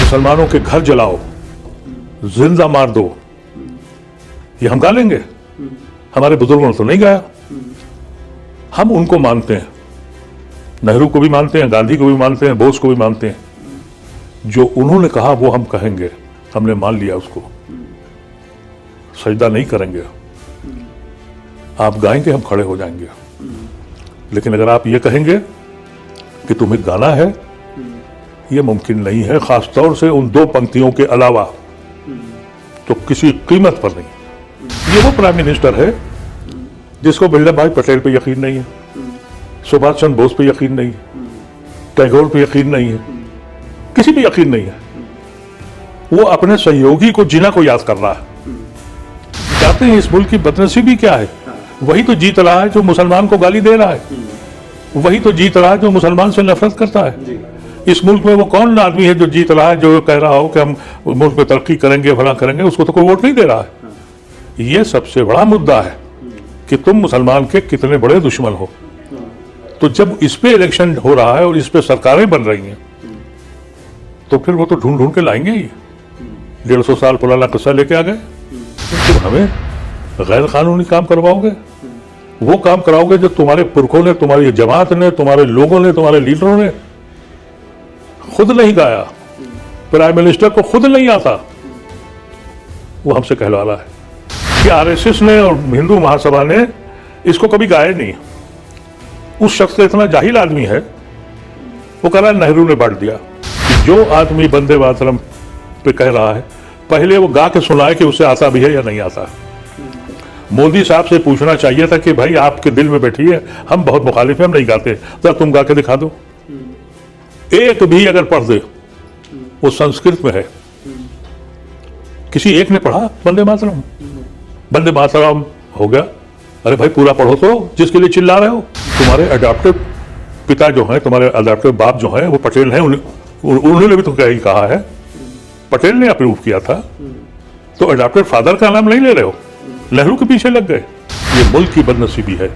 मुसलमानों के घर जलाओ, जिंदा मार दो, ये हम गा लेंगे? हमारे बुजुर्गों ने तो नहीं गाया। हम उनको मानते हैं, नेहरू को भी मानते हैं, गांधी को भी मानते हैं, बोस को भी मानते हैं। जो उन्होंने कहा वो हम कहेंगे, हमने मान लिया उसको, सजदा नहीं करेंगे। आप गाएंगे, हम खड़े हो जाएंगे। लेकिन अगर आप ये कहेंगे कि तुम्हें गाना है, ये मुमकिन नहीं है, खासतौर से उन दो पंक्तियों के अलावा तो किसी कीमत पर नहीं। ये वो प्राइम मिनिस्टर है जिसको वल्लभ भाई पटेल पे यकीन नहीं है, सुभाष चंद्र बोस पे यकीन नहीं है, टैगोर पे यकीन नहीं है, किसी पे यकीन नहीं है। वो अपने सहयोगी को, जिन्ना को याद कर रहा है। चाहते हैं इस मुल्क की बदनसीबी क्या है? वही तो जीत रहा है जो मुसलमान को गाली दे रहा है, वही तो जीत रहा है जो मुसलमान से नफरत करता है। इस मुल्क में वो कौन आदमी है जो जीत रहा है, जो कह रहा हो कि हम मुल्क में तरक्की करेंगे, भला करेंगे? उसको तो कोई वोट नहीं दे रहा है। ये सबसे बड़ा मुद्दा है कि तुम मुसलमान के कितने बड़े दुश्मन हो। तो जब इस पे इलेक्शन हो रहा है और इस पे सरकारें बन रही हैं, तो फिर वो तो ढूंढ ढूंढ के लाएंगे ही। 150 साल पुराना किस्सा लेके आ गए। तो हमें गैर कानूनी काम करवाओगे, वो काम कराओगे जो तुम्हारे पुरखों ने, तुम्हारी जमात ने, तुम्हारे लोगों ने, तुम्हारे लीडरों ने खुद नहीं गाया, प्राइम मिनिस्टर को खुद नहीं आता, वो हमसे कहलवा रहा है कि आरएसएस ने और हिंदू महासभा ने इसको कभी गाया नहीं। उस शख्स का इतना जाहिल आदमी है, वो कह रहा है नेहरू ने बांट दिया। जो आदमी वंदे मातरम पे कह रहा है, पहले वो गा के सुनाए कि उसे आता भी है या नहीं आता। मोदी साहब से पूछना चाहिए था कि भाई आपके दिल में बैठी है, हम बहुत मुखालिफ हैं, हम नहीं गाते, तो तुम गा के दिखा दो। एक भी अगर पढ़ दे, वो संस्कृत में है, किसी एक ने पढ़ा वंदे मातरम? वंदे मातरम हो गया, अरे भाई पूरा पढ़ो तो, जिसके लिए चिल्ला रहे हो। तुम्हारे अडॉप्टिव पिता जो हैं, तुम्हारे अडॉप्टिव बाप जो हैं, वो पटेल हैं, उन्होंने भी तो कहीं कहा है, पटेल ने अप्रूव किया था। तो अडॉप्टेड फादर का नाम नहीं ले रहे हो, नेहरू के पीछे लग गए। ये मुल्क की बदनसीबी है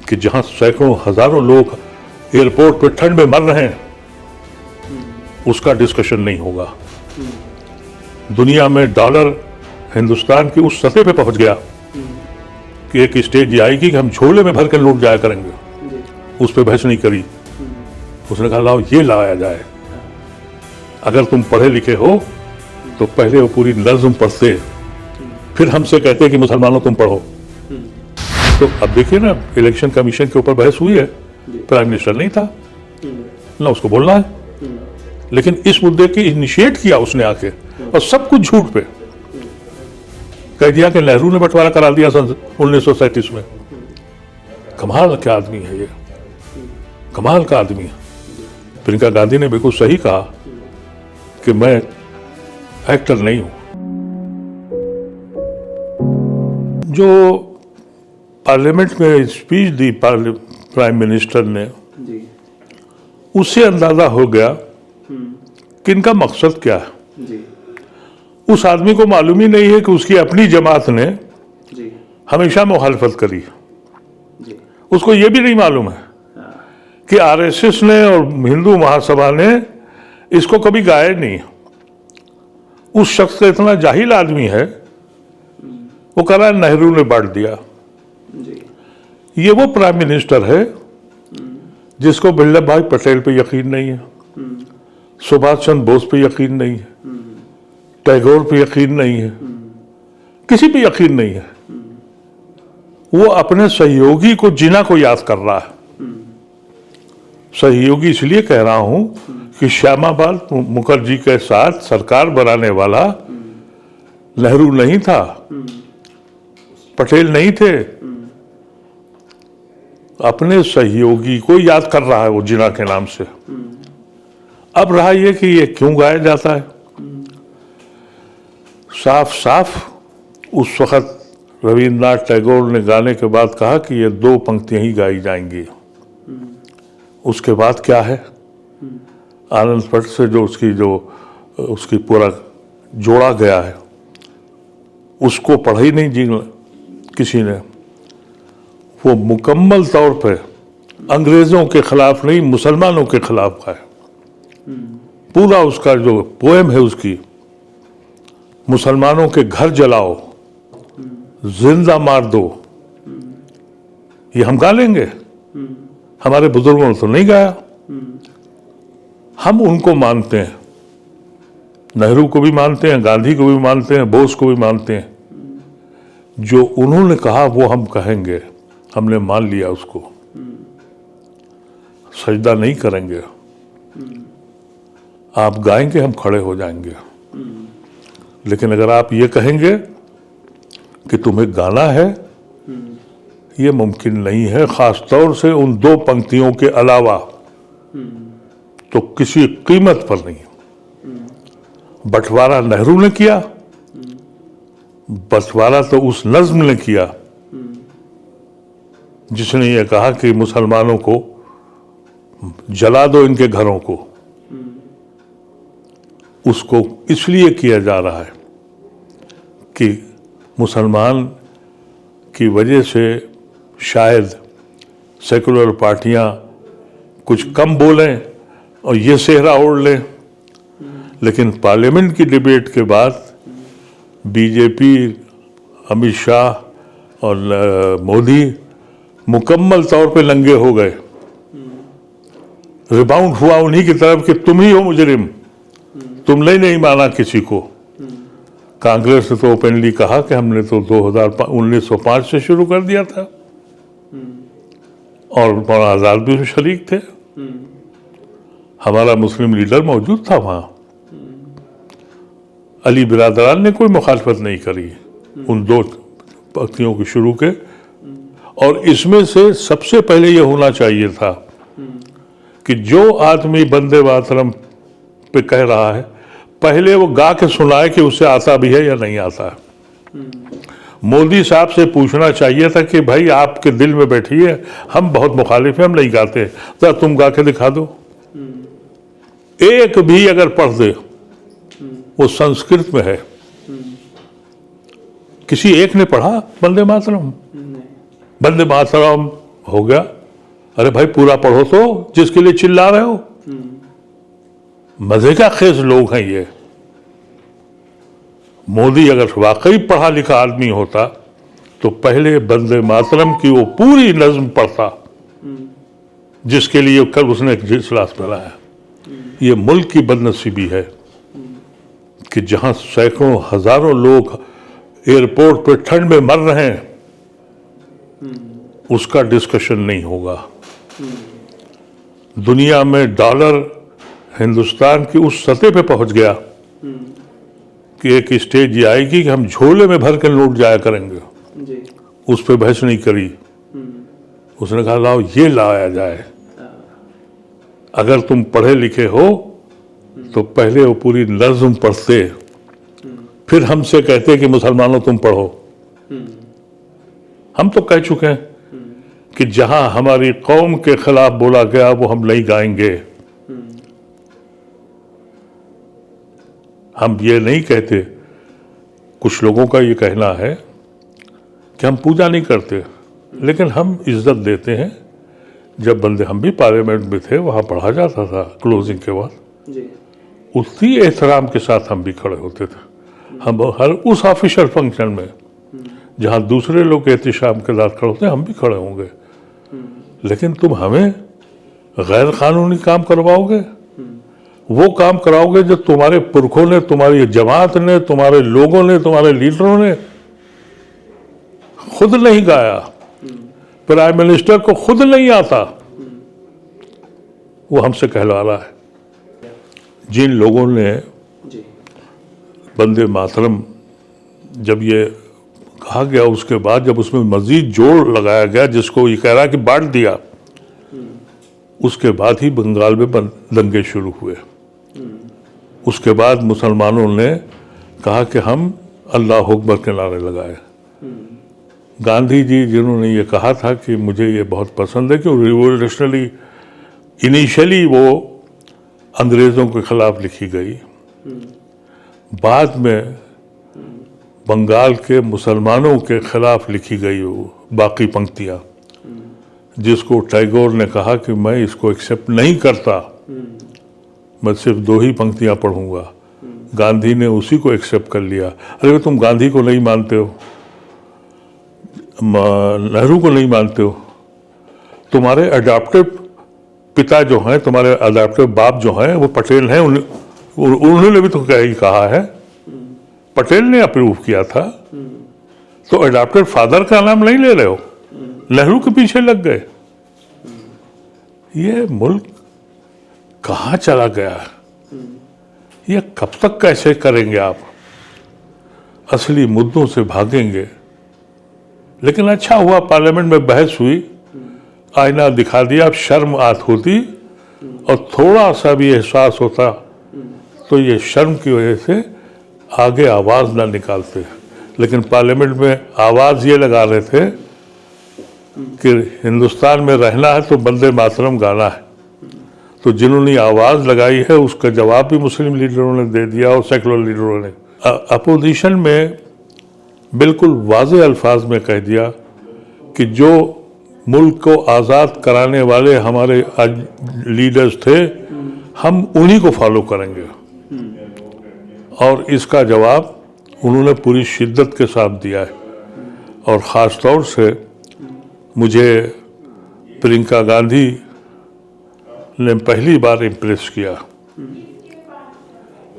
कि जहां सैकड़ों हजारों लोग एयरपोर्ट पर ठंड में मर रहे हैं, उसका डिस्कशन नहीं होगा। दुनिया में डॉलर हिंदुस्तान की उस सतह पे पहुंच गया कि एक स्टेज आएगी कि हम झोले में भर के लूट जाया करेंगे, उस पर बहस नहीं करी। उसने कहा लाओ ये लाया जाए। अगर तुम पढ़े लिखे हो तो पहले वो पूरी नज़्म पढ़ते, फिर हमसे कहते कि मुसलमानों तुम पढ़ो। तो अब देखिए ना, इलेक्शन कमीशन के ऊपर बहस हुई है, प्राइम मिनिस्टर नहीं था ना, उसको बोलना है। लेकिन इस मुद्दे की इनिशिएट किया उसने आके, और सब कुछ झूठ पे कह दिया कि नेहरू ने बंटवारा करा दिया सन 1937 में। कमाल का आदमी है ये, कमाल का आदमी है। प्रियंका गांधी ने बिल्कुल सही कहा कि मैं एक्टर नहीं हूं। जो पार्लियामेंट में स्पीच दी प्राइम मिनिस्टर ने, उससे अंदाजा हो गया कि इनका मकसद क्या है। उस आदमी को मालूम ही नहीं है कि उसकी अपनी जमात ने हमेशा मुखालफत करी। उसको ये भी नहीं मालूम है कि आरएसएस ने और हिंदू महासभा ने इसको कभी गाया नहीं। उस शख्स का इतना जाहिल आदमी है, वो कह रहा है नेहरू ने बांट दिया। ये वो प्राइम मिनिस्टर है जिसको वल्लभ भाई पटेल पे यकीन नहीं है, सुभाष चंद्र बोस पे यकीन नहीं है, टैगोर पे यकीन नहीं है, किसी पे यकीन नहीं है। वो अपने सहयोगी को, जिन्ना को याद कर रहा है। सहयोगी इसलिए कह रहा हूं कि श्यामाबाल मुखर्जी के साथ सरकार बनाने वाला नेहरू नहीं था, पटेल नहीं थे। अपने सहयोगी को याद कर रहा है वो जिन्ना के नाम से। अब रहा ये कि ये क्यों गाया जाता है, साफ साफ उस वक्त रविन्द्रनाथ टैगोर ने गाने के बाद कहा कि ये दो पंक्तियां ही गाई जाएंगी। उसके बाद क्या है, आनंद भट्ट से जो उसकी पूरा जोड़ा गया है, उसको पढ़ा ही नहीं जी किसी ने। वो मुकम्मल तौर पे अंग्रेजों के खिलाफ नहीं, मुसलमानों के खिलाफ है। पूरा उसका जो पोएम है उसकी, मुसलमानों के घर जलाओ, जिंदा मार दो, ये हम गा लेंगे? हमारे बुजुर्गों ने तो नहीं गाया। हम उनको मानते हैं, नेहरू को भी मानते हैं, गांधी को भी मानते हैं, बोस को भी मानते हैं। जो उन्होंने कहा वो हम कहेंगे, हमने मान लिया उसको, सजदा नहीं करेंगे। आप गाएंगे, हम खड़े हो जाएंगे। लेकिन अगर आप ये कहेंगे कि तुम्हें गाना है, ये मुमकिन नहीं है, खास तौर से उन 2 पंक्तियों के अलावा तो किसी कीमत पर नहीं। बंटवारा नेहरू ने किया, बंटवारा तो उस नज्म ने किया जिसने ये कहा कि मुसलमानों को जला दो, इनके घरों को। उसको इसलिए किया जा रहा है कि मुसलमान की वजह से शायद सेकुलर पार्टियां कुछ कम बोलें और ये सेहरा ओढ़ लें। लेकिन पार्लियामेंट की डिबेट के बाद बीजेपी, अमित शाह और मोदी मुकम्मल तौर पे नंगे हो गए। रिबाउंड हुआ उन्हीं की तरफ कि तुम ही हो मुजरिम, तुमने नहीं माना किसी को। कांग्रेस ने तो ओपनली कहा कि हमने तो 1905 से शुरू कर दिया था, और मौलाना आजाद भी उसमें शरीक थे। हमारा मुस्लिम लीडर मौजूद था वहां। अली बिरादरान ने कोई मुखालफत नहीं करी उन 2 पंक्तियों के शुरू के। और इसमें से सबसे पहले यह होना चाहिए था कि जो आदमी वंदे मातरम पे कह रहा है, पहले वो गा के सुनाए कि उसे आता भी है या नहीं आता है। मोदी साहब से पूछना चाहिए था कि भाई आपके दिल में बैठी है, हम बहुत मुखालिफ हैं, हम नहीं गाते, तो तुम गा के दिखा दो। एक भी अगर पढ़ दे, वो संस्कृत में है। किसी एक ने पढ़ा वंदे मातरम? वंदे मातरम हो गया। अरे भाई पूरा पढ़ो तो, जिसके लिए चिल्ला रहे हो। मजे का खेज लोग हैं ये। मोदी अगर वाकई पढ़ा लिखा आदमी होता तो पहले वंदे मातरम की वो पूरी नज्म पढ़ता जिसके लिए कल उसने एक इजलास बनाया। ये मुल्क की बदनसीबी है कि जहां सैकड़ों हजारों लोग एयरपोर्ट पर ठंड में मर रहे हैं, उसका डिस्कशन नहीं होगा। दुनिया में डॉलर हिंदुस्तान की उस सतह पे पहुंच गया कि एक स्टेज ये आएगी कि हम झोले में भर के नोट जाया करेंगे जी। उस पर बहस नहीं करी। उसने कहा लाओ ये लाया जाए। अगर तुम पढ़े लिखे हो तो पहले वो पूरी नज्म पढ़ते, फिर हमसे कहते कि मुसलमानों तुम पढ़ो। हम तो कह चुके हैं कि जहां हमारी कौम के खिलाफ बोला गया वो हम नहीं गाएंगे। हम ये नहीं कहते। कुछ लोगों का ये कहना है कि हम पूजा नहीं करते, लेकिन हम इज्जत देते हैं। जब बंदे हम भी पार्लियामेंट में थे, वहाँ पढ़ा जाता था क्लोजिंग के बाद, उसी एहतराम के साथ हम भी खड़े होते थे। हम हर उस ऑफिशियल फंक्शन में जहाँ दूसरे लोग एहतशाम के साथ खड़े होते हैं, हम भी खड़े होंगे। लेकिन तुम हमें गैर कानूनी काम करवाओगे, वो काम कराओगे जो तुम्हारे पुरखों ने, तुम्हारी जमात ने, तुम्हारे लोगों ने, तुम्हारे लीडरों ने खुद नहीं गाया, प्राइम मिनिस्टर को खुद नहीं आता, वो हमसे कहलवा रहा है। जिन लोगों ने वंदे मातरम जब ये कहा गया, उसके बाद जब उसमें मजीद जोर लगाया गया, जिसको ये कह रहा है कि बांट दिया, उसके बाद ही बंगाल में दंगे शुरू हुए। उसके बाद मुसलमानों ने कहा कि हम अल्लाह अकबर के नारे लगाए। गांधी जी जिन्होंने ये कहा था कि मुझे ये बहुत पसंद है कि रिवोल्यूशनरी इनिशियली वो अंग्रेज़ों के खिलाफ लिखी गई, बाद में बंगाल के मुसलमानों के खिलाफ लिखी गई वो बाकी पंक्तियाँ, जिसको टैगोर ने कहा कि मैं इसको एक्सेप्ट नहीं करता। मैं सिर्फ 2 ही पंक्तियां पढ़ूंगा। गांधी ने उसी को एक्सेप्ट कर लिया। अरे तुम गांधी को नहीं मानते हो, नेहरू को नहीं मानते हो, तुम्हारे अडॉप्टिव पिता जो हैं, तुम्हारे अडॉप्टिव बाप जो हैं वो पटेल हैं, उन्होंने भी तो ही कहा है, पटेल ने अप्रूव किया था, तो अडॉप्टेड फादर का नाम नहीं ले रहे हो, नेहरू के पीछे लग गए। ये मुल्क कहाँ चला गया? ये कब तक कैसे करेंगे आप? असली मुद्दों से भागेंगे। लेकिन अच्छा हुआ पार्लियामेंट में बहस हुई, आईना दिखा दिया, अब शर्म आत होती और थोड़ा सा भी एहसास होता तो ये शर्म की वजह से आगे आवाज़ ना निकालते। लेकिन पार्लियामेंट में आवाज़ ये लगा रहे थे कि हिंदुस्तान में रहना है तो वंदे मातरम गाना है। तो जिन्होंने आवाज़ लगाई है उसका जवाब भी मुस्लिम लीडरों ने दे दिया और सेकुलर लीडरों ने। अपोजिशन में बिल्कुल वाज़े अल्फाज में कह दिया कि जो मुल्क को आज़ाद कराने वाले हमारे लीडर्स थे, हम उन्हीं को फॉलो करेंगे। और इसका जवाब उन्होंने पूरी शिद्दत के साथ दिया है। और ख़ास तौर से मुझे प्रियंका गांधी ने पहली बार इम्प्रेस किया।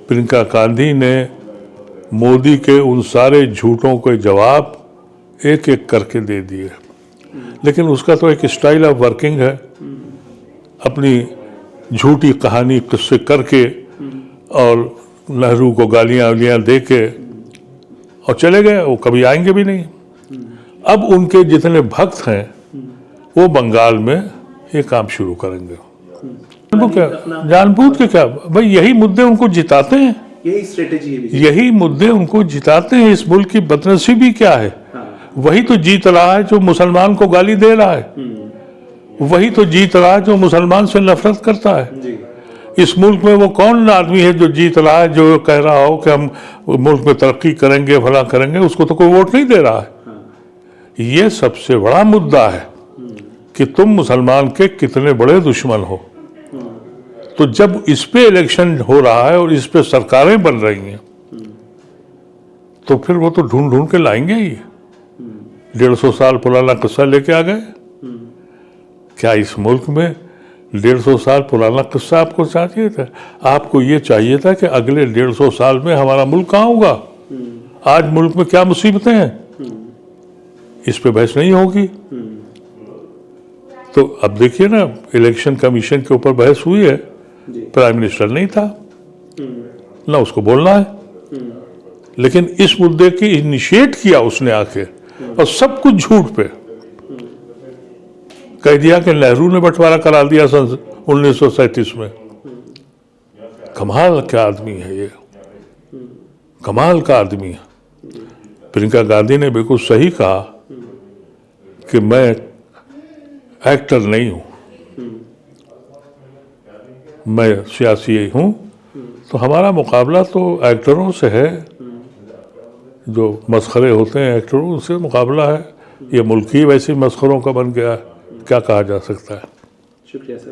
प्रियंका गांधी ने मोदी के उन सारे झूठों के जवाब एक एक करके दे दिए। लेकिन उसका तो एक स्टाइल ऑफ वर्किंग है, अपनी झूठी कहानी किस्से करके और नेहरू को गालियाँ वालियाँ दे के और चले गए, वो कभी आएंगे भी नहीं। अब उनके जितने भक्त हैं वो बंगाल में ये काम शुरू करेंगे। वो क्या जानबूझ के, क्या भाई, यही मुद्दे उनको जिताते हैं, यही स्ट्रेटेजी है, यही मुद्दे उनको जिताते हैं। इस मुल्क की बदनसीबी क्या है? वही तो जीत रहा है जो मुसलमान को गाली दे रहा है, वही तो जीत रहा है जो मुसलमान से नफरत करता है। जी। इस मुल्क में वो कौन आदमी है जो जीत रहा है, जो कह रहा हो कि हम मुल्क में तरक्की करेंगे, भला करेंगे? उसको तो कोई वोट नहीं दे रहा है। ये सबसे बड़ा मुद्दा है कि तुम मुसलमान के कितने बड़े दुश्मन हो। तो जब इस पे इलेक्शन हो रहा है और इस पे सरकारें बन रही हैं, तो फिर वो तो ढूंढ ढूंढ के लाएंगे ही। 150 साल पुराना किस्सा लेके आ गए। क्या इस मुल्क में 150 साल पुराना किस्सा आपको चाहिए था? आपको ये चाहिए था कि अगले 150 साल में हमारा मुल्क कहाँ होगा, आज मुल्क में क्या मुसीबतें हैं। इस पे बहस नहीं होगी। तो अब देखिए ना, इलेक्शन कमीशन के ऊपर बहस हुई है, प्राइम मिनिस्टर नहीं था, ना उसको बोलना है। लेकिन इस मुद्दे की इनिशिएट किया उसने आके, और सब कुछ झूठ पे कह दिया कि नेहरू ने बंटवारा करा दिया सन 1937 में। कमाल का आदमी है ये, कमाल का आदमी है। प्रियंका गांधी ने बिल्कुल सही कहा कि मैं एक्टर नहीं हूं, मैं सियासी हूं। तो हमारा मुकाबला तो एक्टरों से है, जो मस्खरे होते हैं एक्टरों, उनसे मुकाबला है। ये मुल्क ही वैसे मस्खरों का बन गया है, क्या कहा जा सकता है। शुक्रिया सर।